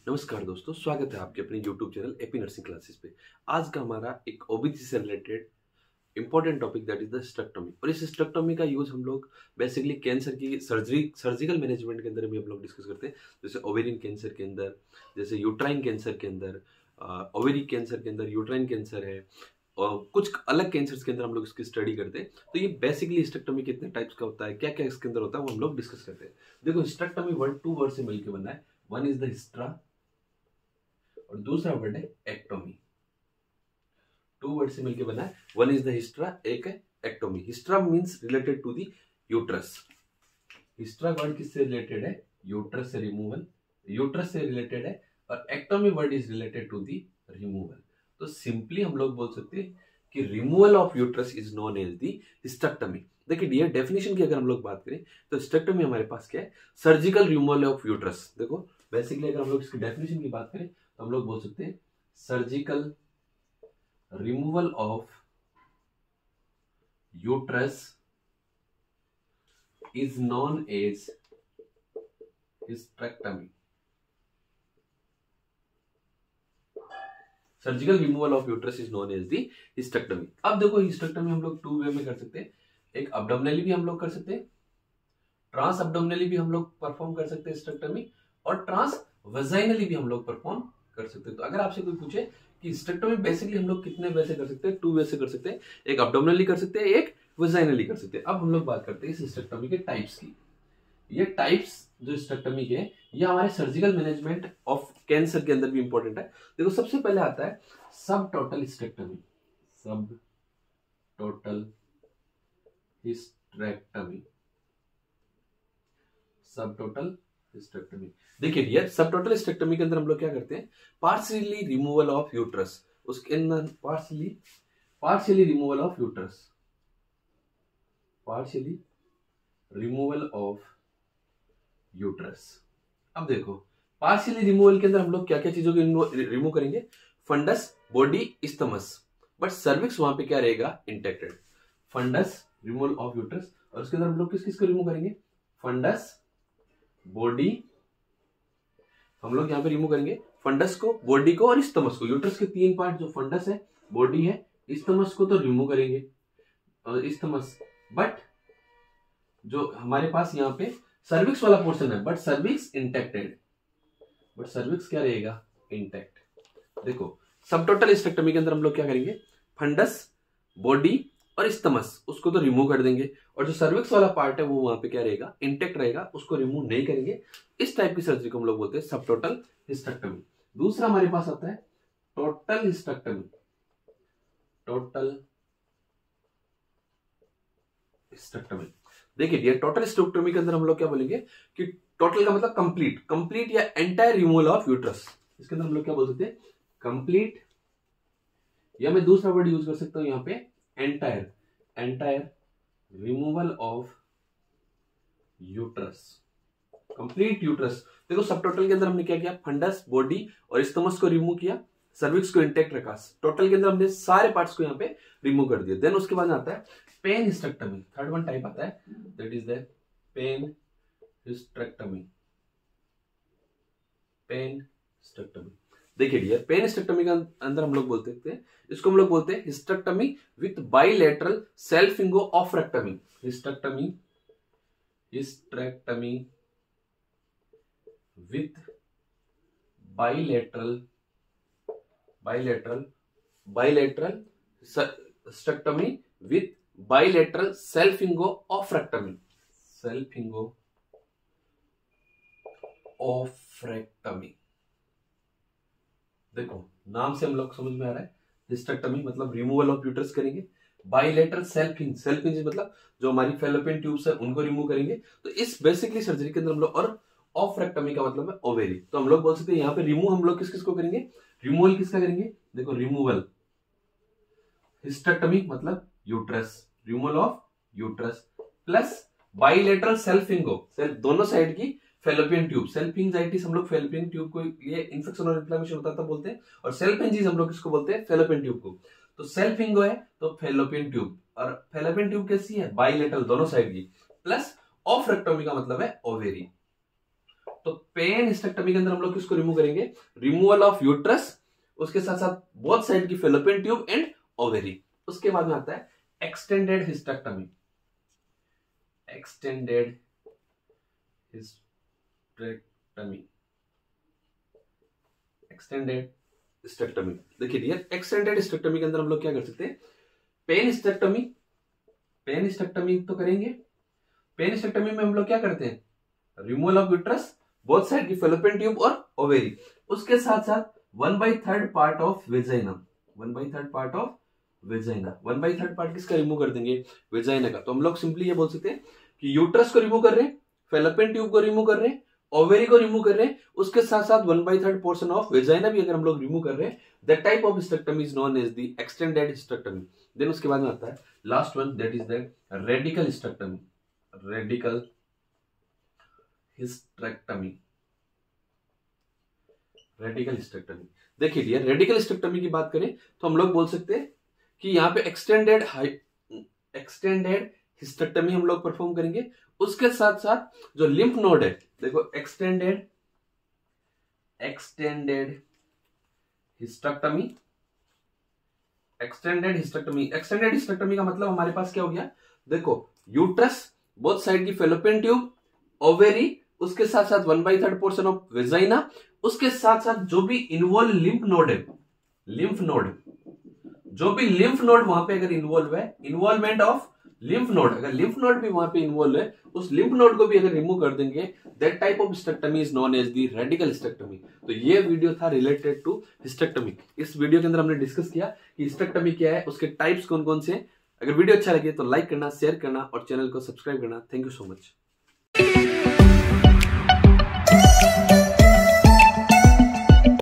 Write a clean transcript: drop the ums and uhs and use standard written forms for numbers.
नमस्कार दोस्तों, स्वागत है आपके अपने YouTube channel AP nursing classes पे। आज का हमारा एक ओबीसी से related important topic that is the hysterectomy. और इस स्टेक्टोमी का यूज हम लोग बेसिकली कैंसर की सर्जिकल मैनेजमेंट के अंदर भी हम लोग डिस्कस करते हैं, जैसे ओवेरियन कैंसर के अंदर, जैसे यूट्राइन कैंसर के अंदर, ओवेरी कैंसर के अंदर यूट्राइन कैंसर है, और कुछ अलग कैंसर्स के अंदर हम लोग इसकी स्टडी करते हैं। तो ये बेसिकली स्टेक्टोमी कितने टाइप्स का होता है, क्या क्या इसके अंदर होता है, वो हम लोग डिस्कस करते हैं। देखो, स्टेक्टोमी वर्ड टू वर्ड से मिलकर बना है। वन इज द हिस्ट्रा और दूसरा वर्ड है एक्टोमी। टू वर्ड से मिलकर बना है। वन इज द हिस्ट्रा, एक है ectomy. Hystera means related to the uterus. Hystera word किससे रिलेटेड है? यूट्रस से रिमूवल, यूट्रस से रिलेटेड है। और ectomy word is related to the removal. तो सिंपली हम लोग बोल सकते हैं कि removal of uterus is known as the hysterectomy. देखिए डियर, डेफिनेशन की अगर हम लोग बात करें तो हिस्टेक्टोमी हमारे पास क्या है? Surgical removal of uterus. देखो बेसिकली अगर हम लोग इसकी डेफिनेशन की बात करें तो हम लोग बोल सकते हैं surgical removal of uterus is known as hysterectomy. Surgical removal of uterus is known as the hysterectomy. अब देखो, हिस्टेक्टोमी हम लोग टू वे में कर सकते हैं। एक अब्डोमिनली भी हम लोग कर सकते हैं, ट्रांस अब्डोमिनली भी हम लोग परफॉर्म कर सकते हैं हिस्टेक्टोमी, और ट्रांस वजाइनली भी हम लोग परफॉर्म कर सकते हैं। तो अगर आपसे कोई पूछे कि हिस्टेक्टोमी बेसिकली हम लोग कितने वे से कर सकते हैं, टू वे से कर सकते हैं। एक अब्डोमिनली कर सकते हैं, एक वजाइनली कर सकते हैं। अब हम लोग बात करते हैं इस हिस्टेक्टोमी के टाइप्स की। ये टाइप्स जो हिस्टेक्टोमी के, ये हमारे सर्जिकल मैनेजमेंट ऑफ कैंसर के अंदर भी इंपॉर्टेंट है। देखो सबसे पहले आता है सब टोटल हिस्टेक्टोमी। सब टोटल हिस्टेक्टोमी, सब टोटल हिस्टेक्टोमी। देखिए डियर, सब टोटल हिस्टेक्टोमी के अंदर हम लोग क्या करते हैं? Partially removal of uterus. उसके अंदर partially removal of uterus, partially removal of uterus. अब देखो, पार्शियली रिमूवल के अंदर हम लोग क्या क्या चीजों को रिमूव करेंगे? Fundus, body, isthmus, but cervix वहां पे क्या रहेगा? Intacted. Fundus removal of uterus, और उसके अंदर हम लोग किस किस को रिमूव करेंगे? फंडस, बॉडी, हम लोग यहाँ पे रिमूव करेंगे फंडस को, बॉडी को और इस्थमस को। यूट्रस के तीन पार्ट जो फंडस है, बॉडी है, इस्थमस को तो रिमूव करेंगे, और इस्थमस, बट जो हमारे पास यहाँ पे सर्विक्स वाला पोर्शन है, बट सर्विक्स इंटेक्टेड, बट सर्विक्स क्या रहेगा? इंटेक्ट। देखो सब टोटल हिस्टेक्टोमी के अंदर हम लोग क्या करेंगे? फंडस, बॉडी और इस्थमस, उसको तो रिमूव कर देंगे, और जो सर्विक्स वाला पार्ट है वो वहां पे क्या रहेगा? इंटेक्ट रहेगा, उसको रिमूव नहीं करेंगे। इस टाइप की सर्जरी को हम लोग बोलते हैं सब टोटल हिस्टेक्टोमी। दूसरा हमारे पास आता है टोटल हिस्टेक्टोमी। टोटल हिस्टेक्टोमी, देखिए डियर, टोटल हिस्टेक्टोमी के अंदर हम लोग क्या बोलेंगे कि टोटल का मतलब कंप्लीट, कंप्लीट या एंटायर रिमूवल ऑफ यूट्रस। इसके अंदर हम लोग क्या बोल सकते हैं? कंप्लीट, या मैं दूसरा वर्ड यूज कर सकता हूं यहां पे, entire, entire removal of uterus, complete uterus. देखो सब टोटल के अंदर हमने क्या किया? फंडस, बॉडी और इस्थमस को रिमूव किया, सर्विक्स को इंटेक्ट रखा। टोटल के अंदर हमने सारे पार्ट्स को यहाँ पे रिमूव कर दिया। देन उसके बाद आता है pan hysterectomy. Third one type आता है, that is the pan hysterectomy. Pan hysterectomy, देखिए डियर, पेन हिस्टेक्टोमी के अंदर हम लोग बोलते हैं, इसको हम लोग बोलते हैं hysterectomy with bilateral salpingo oophorectomy. Hysterectomy, hysterectomy with bilateral, hysterectomy with bilateral salpingo oophorectomy. Salpingo oophorectomy. देखो नाम से हम लोग समझ में आ रहा है, हिस्टेक्टोमी मतलब रिमूवल ऑफ यूट्रस करेंगे, बाइलेटरल सेल्फिंग, सेल्फिंग मतलब जो हमारी फेलोपियन ट्यूब्स है उनको रिमूव करेंगे। तो इस बेसिकली सर्जरी के अंदर हम लोग, और ऑफ रेक्टमी का मतलब है ओवेरी। तो हम लोग बोल सकते हैं यहाँ पे रिमूव हम लोग किस किस को करेंगे? रिमूवल किसका करेंगे? देखो रिमूवल, हिस्टेक्टोमी मतलब uterus, removal of uterus, plus bilateral salpingo, दोनों साइड की फेलोपियन ट्यूब। सेल्फिंजाइटिस हम लोग फेलोपियन ट्यूब को, ये इन्फेक्शन और इन्फ्लेमेशन होता था बोलते हैं, और सेल्फिंजीज हम लोग किसको बोलते हैं? फेलोपियन ट्यूब को। तो सेल्फिंगो है तो फेलोपियन ट्यूब, और फेलोपियन ट्यूब कैसी है? बाइलेटरल, दोनों साइड की, प्लस ऑफ रेक्टोमी का मतलब है ओवेरी। तो पेन हिस्टेक्टमी के अंदर हम लोग किसको रिमूव करेंगे? रिमूवल ऑफ यूट्रस, उसके साथ साथ बोथ साइड की फेलोपियन ट्यूब एंड ओवेरी। उसके बाद में आता है extended hysterectomy. Extended hysterectomy, extended hysterectomy. देखिए डियर, एक्सटेंडेड हिस्टेक्टमी के अंदर हम लोग क्या कर सकते हैं? पेन हिस्टेक्टमी, पेन हिस्टेक्टमी तो करेंगे। पेन हिस्टेक्टमी में हम लोग क्या करते हैं? Removal of uterus, both side की फेलोपियन ट्यूब और ओवेरी। उसके साथ साथ 1/3 part of vagina, 1/3 part of vagina. 1/3 part किसका रिमूव कर देंगे? वेजाइना का। तो हम लोग सिंपली ये बोल सकते हैं कि यूट्रस को रिमूव कर रहे हैं, फेलोपियन ट्यूब को रिमूव कर रहे हैं, ओवेरी को रिमूव कर रहे हैं, उसके साथ साथ 1/3 पोर्शन ऑफ वेजाइना भी अगर हम लोग रिमूव कर रहे हैं, that type of hysterectomy is known as the extended hysterectomy. Then उसके बाद में आता है last one, that is the radical hysterectomy. Radical hysterectomy, radical hysterectomy. देखिए डियर, रेडिकल हिस्टेक्टमी की बात करें तो हम लोग बोल सकते हैं कि यहाँ पे एक्सटेंडेड हिस्टेक्टमी हम लोग परफॉर्म करेंगे। उसके साथ साथ जो लिम्फ नोड है, देखो extended hysterectomy, extended hysterectomy. Extended hysterectomy का मतलब हमारे पास क्या हो गया? देखो यूट्रस, बोथ साइड की फेलोपियन ट्यूब, ओवेरी, उसके साथ साथ 1/3 पोर्शन ऑफ वेजाइना, उसके साथ साथ जो भी इन्वॉल्व लिम्फ नोड है, लिम्फ नोड, जो भी लिम्फ नोड वहां पे अगर इन्वॉल्व है, इन्वॉल्वमेंट ऑफ लिम्फ नोड, अगर लिम्फ नोड भी वहां पे इन्वॉल्व है, उस लिम्फ नोड को भी अगर रिमूव कर देंगे, that type of hysterectomy is known as the radical hysterectomy. तो ये वीडियो था रिलेटेड टू हिस्टेक्टमी। इस वीडियो के अंदर हमने डिस्कस किया कि हिस्टेक्टमी क्या है, उसके टाइप्स कौन कौन से हैं। अगर वीडियो अच्छा लगे तो लाइक करना, शेयर करना और चैनल को सब्सक्राइब करना। Thank you so much.